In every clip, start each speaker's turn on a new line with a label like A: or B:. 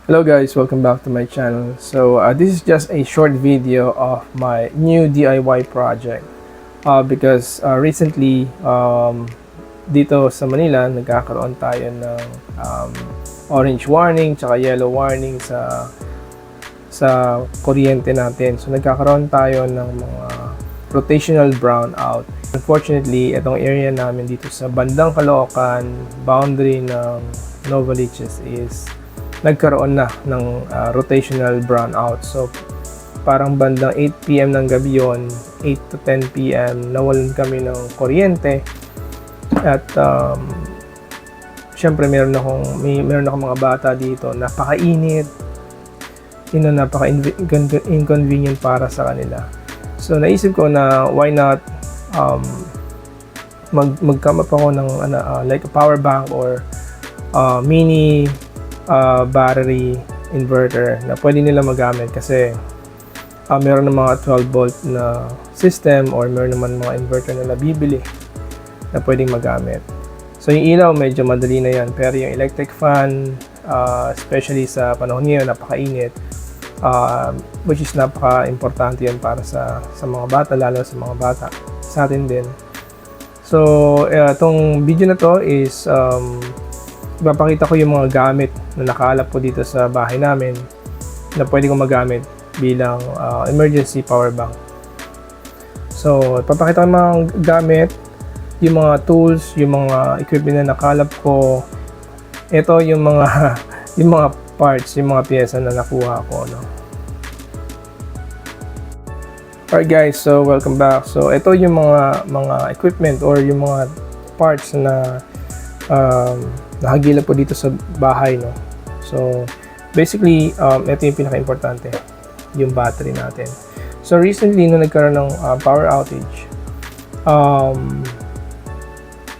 A: Hello guys, welcome back to my channel. This is just a short video of my new DIY project because recently dito sa Manila nagkakaroon tayo ng orange warning tsaka yellow warning sa kuryente natin. So nagkakaroon tayo ng mga rotational brownout. Unfortunately, itong area namin dito sa bandang Caloocan, boundary ng Novaliches is nagkaroon na ng rotational brownout. So parang bandang 8 PM ng gabi yon, 8 to 10 PM nawalan kami ng kuryente. At syempre meron akong mga bata dito, napakainit, napaka-inconvenient para sa kanila. So naisip ko na why not mag-come up ako ng like a power bank or mini battery inverter na pwede nila magamit kasi meron ng mga 12 volt na system or meron naman mga inverter na nabibili na pwedeng magamit. So yung ilaw medyo madali na yan, pero yung electric fan especially sa panahon ngayon napakainit, which is napaka-importante yan para sa mga bata, lalo sa mga bata, sa atin din. So itong video na to is ipapakita ko yung mga gamit na nakalap ko dito sa bahay namin na pwede kong magamit bilang emergency power bank. So ipapakita ko yung mga gamit, yung mga tools, yung mga equipment na nakalap ko. Ito yung mga yung mga parts, yung mga piyesa na nakuha ko, no? Alright guys, so welcome back. So ito yung mga equipment or yung mga parts na nakagila po dito sa bahay, no? So basically ito yung pinaka-importante, yung battery natin. So recently nung nagkaroon ng power outage,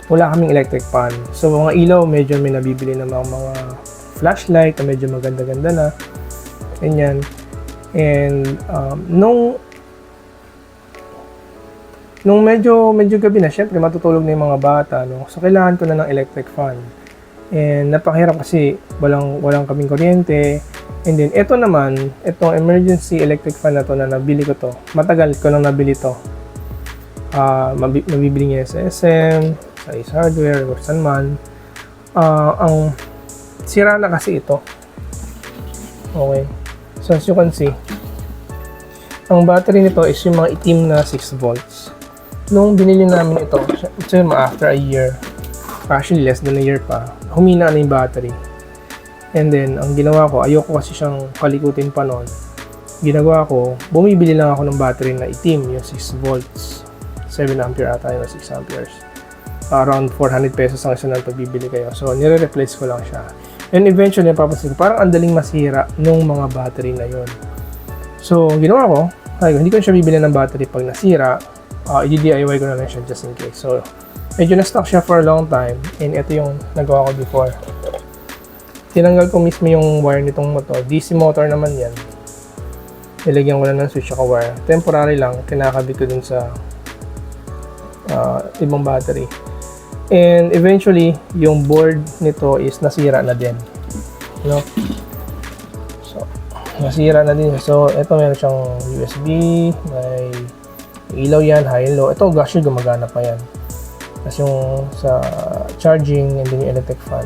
A: wala kaming electric fan. So mga ilaw medyo may nabibili ng mga flashlight na medyo maganda-ganda na ganyan. And nung medyo gabi na, syempre matutulog na yung mga bata, no? So kailangan ko na ng electric fan. And napakahirap kasi walang kaming kuryente. And then ito naman, itong emergency electric fan na to na nabili ko to. Matagal ko nang nabili to. Mabibili niya sa SM, sa Ace Hardware, or saan man. Ang sira na kasi ito. Okay. So as you can see, ang battery nito is yung mga itim na 6 volts. Nung binili namin ito, so after a year, actually less than a year pa, humina na yung battery. And then, ang ginawa ko, ayoko kasi siyang palikutin pa noon. Ginagawa ko, bumibili lang ako ng battery na itim, yung 6 volts. 7 ampere ata yun, 6 amperes. Around 400 pesos ang isa na pagbibili kayo. So, nire-replace ko lang siya. And eventually, napapansin ko, parang andaling masira nung mga battery na yun. So, ginawa ko, hindi ko siya bibili ng battery pag nasira. I-DIY ko na lang siya just in case. So, medyo na-stock siya for a long time. And ito yung nagawa ko before. Tinanggal ko mismo yung wire nitong motor. DC motor naman yan. Nilagyan ko lang ng switch at wire. Temporary lang. Kinakabit ko dun sa ibang battery. And eventually, yung board nito is nasira na din. No? So, nasira na din. So, ito meron siyang USB. May ilaw yan, high and low. Ito, actually, gumagana pa yan. Tapos yung sa charging and then yung electric fan.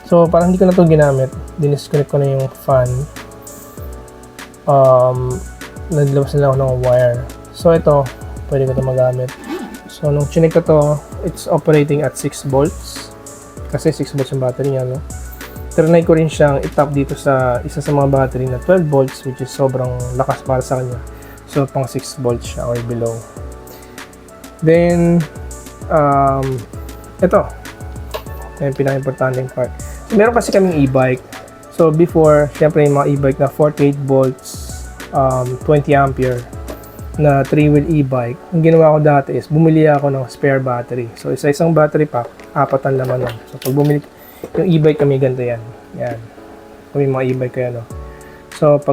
A: So, parang hindi ko na ito ginamit. Dinisconnect ko na yung fan. Naglabas na lang ako ng wire. So, ito, pwede ko ito magamit. So, nung chinek ko to, it's operating at 6 volts. Kasi 6 volts yung battery niya, no? Trinay ko rin siyang itap dito sa isa sa mga battery na 12 volts, which is sobrang lakas para sa kanya. So, pang 6 volts siya or below. Then, ito. Yung pinaka-importanting part. So, meron kasi kaming e-bike. So, before, syempre yung mga e-bike na 48 volts, 20 ampere na 3-wheel e-bike. Ang ginawa ko dati is, bumili ako ng spare battery. So, isa-isang battery pack, 4 ang laman nun. So, pag bumili, yung e-bike kami ganito yan. Yan. Kami mga e-bike kaya, no? So,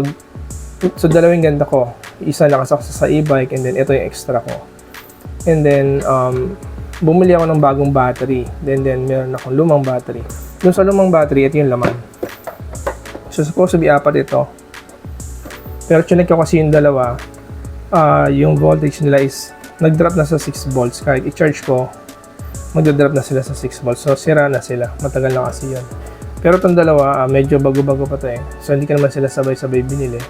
A: dalawang ganda ko. Isa nakasaksa sa e-bike and then ito yung extra ko. And then, bumili ako ng bagong battery. Then meron akong lumang battery. Yung sa lumang battery, ito yung laman. So, supposed to be 4 ito. Pero chinek ko kasi yung dalawa, yung voltage nila is nag-drop na sa 6 volts. Kahit i-charge ko, magda-drop na sila sa 6 volts. So, sira na sila. Matagal na kasi yun. Pero itong dalawa, medyo bago-bago pa to eh. So, hindi ka naman sila sabay-sabay binili.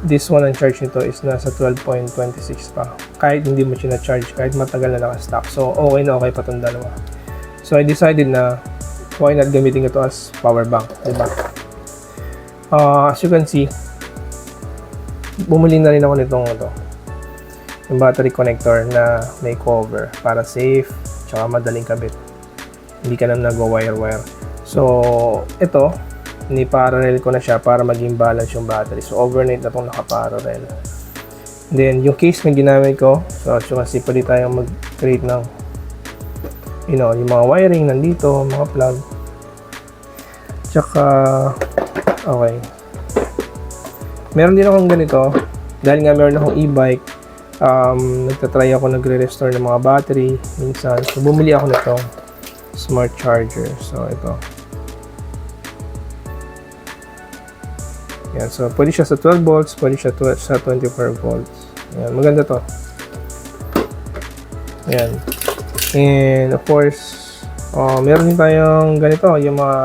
A: This one, ang charge nito is nasa 12.26 pa. Kahit hindi mo siya na-charge, kahit matagal na naka-stock. So, okay na okay pa itong dalawa. So, I decided na why not gamitin ito as power bank, diba? As you can see, bumili na rin ako nitong yung battery connector na may cover para safe, tsaka madaling kabit. Hindi ka na nag-wire-wire. So, ito, ni-parallel ko na siya para maging balance yung battery. So, overnight na itong naka-parallel. Then, yung case na ginamit ko, so, as you can see, pwede tayong mag-create ng yung mga wiring nandito, mga plug. Tsaka, okay. Meron din akong ganito, dahil nga meron akong e-bike, nagtatry ako nagre-restore ng mga battery minsan. So, bumili ako nito smart charger. So, ito. Yan. So, pwede siya sa 12 volts, pwede siya sa 24 volts. Yan. Maganda to. Yan. And, of course, meron din tayong ganito, yung mga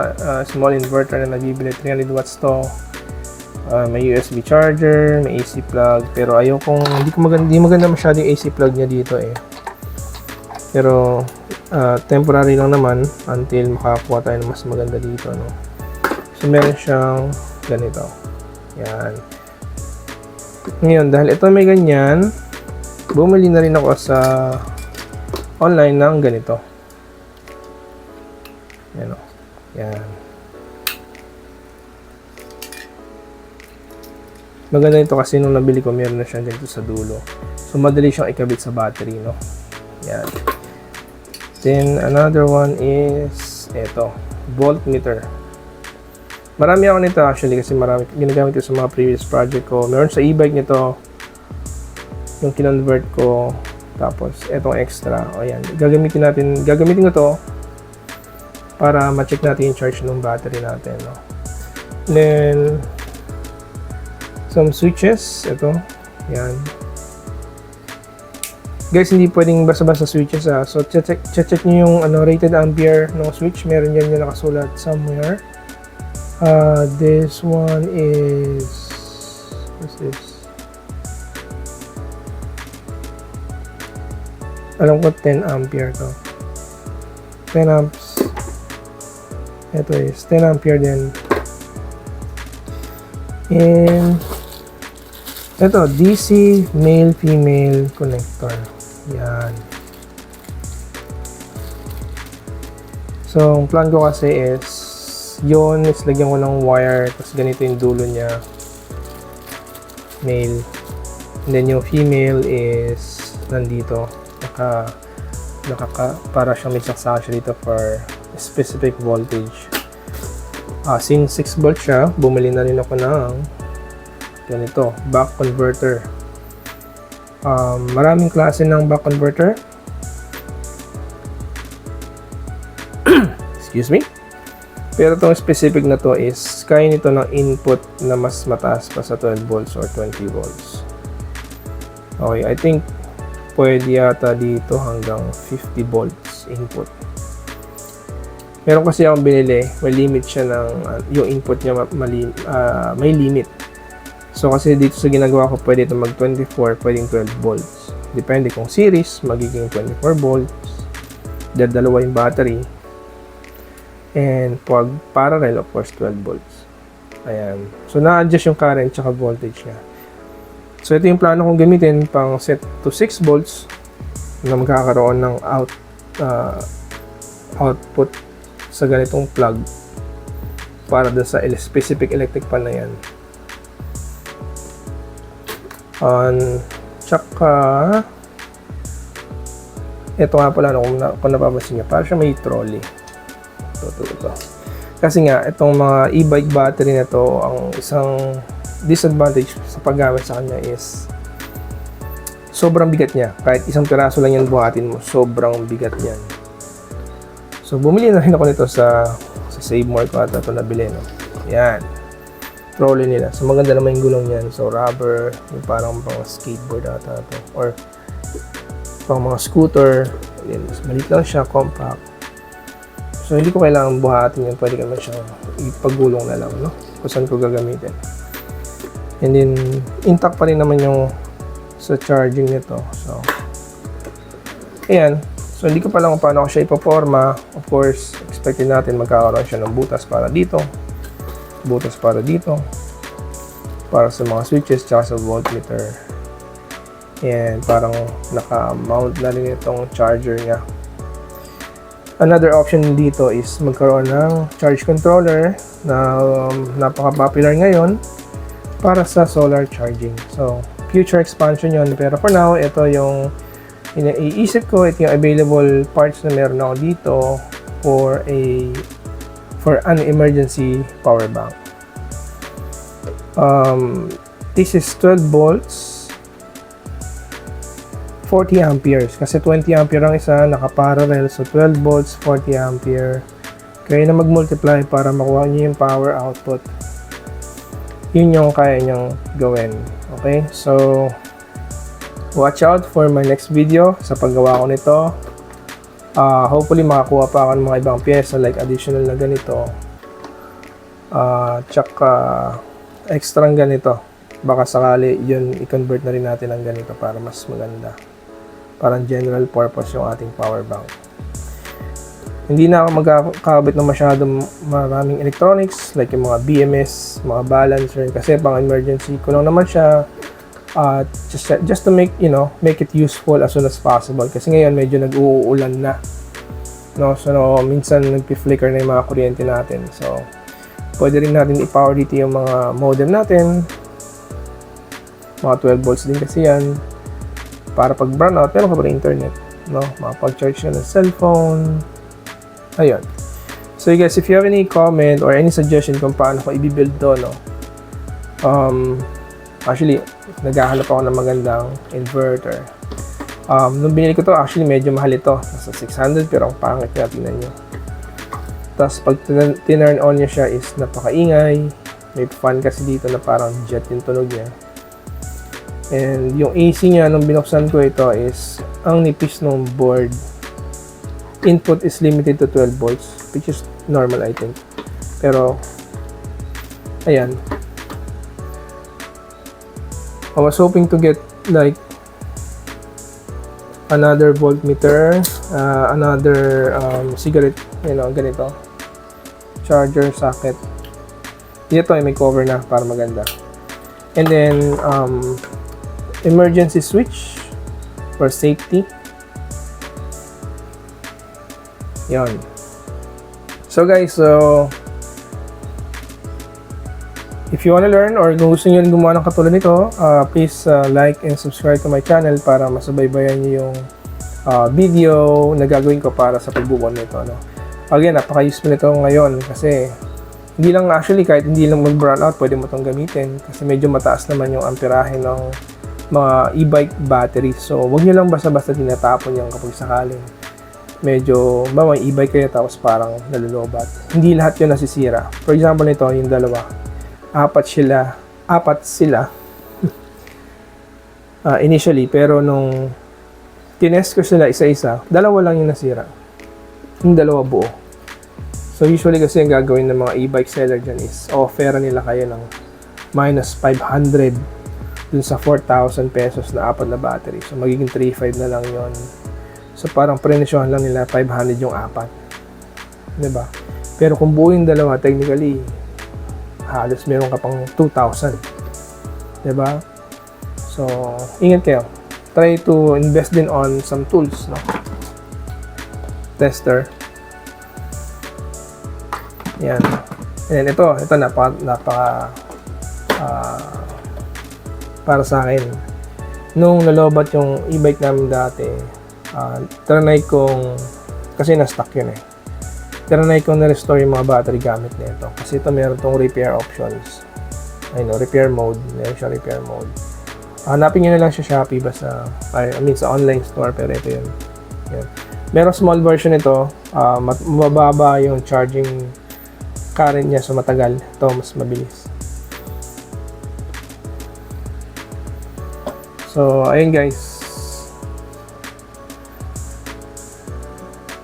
A: small inverter na nabibili. 300 watts to. May USB charger, may AC plug, pero hindi maganda masyado yung AC plug niya dito eh. Pero temporary lang naman until makakuha tayo ng mas maganda dito, no. So meron siyang ganito. Yan. Ngayon, dahil ito may ganyan, bumili na rin ako sa online ng ganito. Yan, oh. Yan. Maganda ito kasi nung nabili ko, meron na siya dito sa dulo. So, madali siyang ikabit sa battery, no? Yan. Then, another one is ito, voltmeter. Marami ako nito actually kasi marami ginagamit ko sa mga previous project ko. Meron sa e-bike nito, yung kinonvert ko. Tapos, etong extra. O yan, gagamitin ko to para ma-check natin yung charge ng battery natin, no? Then, some switches, ito, yan. Guys, hindi pwedeng basta-basta switches ha. So, check nyo yung rated ampere ng switch. Meron yan yung nakasulat somewhere. This one is, what's this? Alam ko 10 ampere to. 10 amps. Ito is 10 ampere din. And ito, DC male-female connector. Yan. So, ang plan ko kasi is yun, is lagyan ko ng wire, tapos ganito yung dulo niya. Male. And then yung female is nandito. Para siyang may saksa siya dito for specific voltage. Since 6 volts siya, bumili na rin ako ng ganito, back converter. Maraming klase ng back converter. Excuse me. Pero itong specific na to is kaya nito ng input na mas mataas pa sa 12 volts or 20 volts. Okay, I think pwede yata dito hanggang 50 volts input. Meron kasi akong binili, may limit siya ng yung input niya may limit. So kasi dito sa ginagawa ko, pwede ito mag 24, pwedeng 12 volts. Depende kung series, magiging 24 volts. Dalawa yung battery. And pag parallel, of course, 12 volts. Ayan. So na-adjust yung current tsaka voltage niya. So ito yung plano kong gamitin pang set to 6 volts na magkakaroon ng output sa ganitong plug para dun sa specific electric pan na yan. Tsaka ito nga pala, kung napapansin nyo, parang siya may trolley. Ito. Kasi nga, itong mga e-bike battery na to, ang isang disadvantage sa paggamit sa kanya is sobrang bigat niya. Kahit isang piraso lang yan buhatin mo, sobrang bigat niyan. So, bumili na rin ako nito sa Save More ko at ito nabili, no? Yan. trolley nila. So maganda naman yung gulong niyan. So rubber, yung parang pang skateboard ata to, or pang mga scooter. Then, mas maliit lang siya, compact. So hindi ko kailangan buhatin yun. Pwede ka naman siyang ipagulong na lang, no? Kung saan ko gagamitin. And then intact pa rin naman yung sa charging nito. So ayan. So hindi ko pa lang kung paano ko siya ipoporma. Of course, expected natin magkakaroon siya ng butas para dito. Butas para dito. Para sa mga switches tsaka sa voltmeter. And parang naka-mount na rin itong charger niya. Another option dito is magkaroon ng charge controller na napaka-popular ngayon para sa solar charging. So, future expansion yon. Pero for now, ito yung iniisip ko. Ito yung available parts na meron ako dito for an emergency power bank. This is 12 volts, 40 amperes. Kasi 20 ampere ang isa, naka-parallel. So, 12 volts, 40 ampere. Kaya na mag-multiply para makuha niyo yung power output. Yun yung kaya nyong gawin. Okay? So, watch out for my next video sa paggawa ko nito. Hopefully, makakuha pa ako ng mga ibang pyesa like additional na ganito. Tsaka, extra ganito. Baka sakali, yun, i-convert na rin natin ng ganito para mas maganda. Parang general purpose yung ating power bank. Hindi na ako magkakabit ng masyadong maraming electronics like yung mga BMS, mga balancer kasi pang emergency ko lang naman siya just to make it useful as soon as possible kasi ngayon medyo nag-uulan na, no? So minsan nagpi-flicker na yung mga kuryente natin, so pwede rin natin i-power dito yung mga modem natin, mga 12 volts din kasi yan para pag brownout meron ka pa rin internet, no? Makapag-charge ka ng cellphone. Ayun. So guys, if you have any comment or any suggestion kung paano ko i-build to, no? Actually, naghahanap ako ng magandang inverter. Nung binili ko to, actually medyo mahal ito. Nasa 600 pero ang pangit niya, tingnan nyo. Tapos pag tinurn on niya siya is napakaingay. May fan kasi dito na parang jet yung tunog niya. And yung AC niya, nung binuksan ko ito is, ang nipis ng board. Input is limited to 12 volts, which is normal I think. Pero, ayan. I was hoping to get like another voltmeter, another cigarette, ganito. Charger socket. Ito ay may cover na para maganda. And then, emergency switch for safety. Yan. So guys, if you wanna learn or gusto nyo rin gumawa ng katulad nito, please like and subscribe to my channel para masubaybayan nyo yung video na gagawin ko para sa pagbubuo nito, no? Again, napaka-useful nito ngayon kasi hindi lang actually, kahit hindi lang mag-brownout, pwede mo itong gamitin kasi medyo mataas naman yung amperahe ng mga e-bike batteries. So, huwag nyo lang basta-basta tinatapon yan kapag sakaling medyo may e-bike kayo tapos parang nalulobat. Hindi lahat yun nasisira. For example nito, yung dalawa. Apat sila initially, pero nung tinest ko sila isa-isa, dalawa lang yung nasira. Yung dalawa buo. So usually kasi yung gagawin ng mga e-bike seller dyan is offer nila kayo ng minus 500 dun sa 4,000 pesos na apat na battery. So magiging 3,500 na lang yon. So parang prenisyohan lang nila 500 yung apat. 'Di ba? Pero kung buo yung dalawa, technically halos meron ka pang 2,000. 'Di ba? So ingat kayo. Try to invest din on some tools, no? Tester. Yan. And ito napaka para sa akin. Nung nalobat yung e-bike namin dati, trinay kong, kasi na-stuck yun trinay kong na-restore yung mga battery gamit nito. Kasi ito meron tong repair options. Repair mode. Meron siya repair mode. Hanapin nyo na lang siya Shopee basta, sa online store, pero ito yun. Yan. Merong small version nito, mababa yung charging current niya, so matagal. Ito, mas mabilis. So, ayun guys.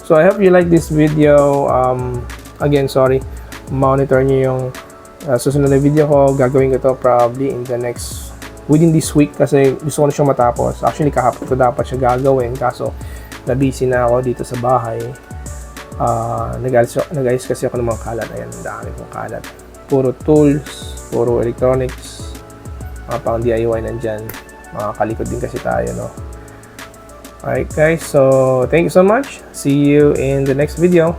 A: So, I hope you like this video. Again, sorry. Monitor nyo yung susunod na video ko. Gagawin ko to probably within this week kasi gusto ko na siyang matapos. Actually, kahapon ko dapat siya gagawin kaso na-busy na ako dito sa bahay. Nag-ayos kasi ako ng mga kalat. Ayan, ang dami kong kalat. Puro tools, puro electronics, mga pang DIY nandyan. Mga kalikod din kasi tayo, no? Alright guys, so thank you so much. See you in the next video.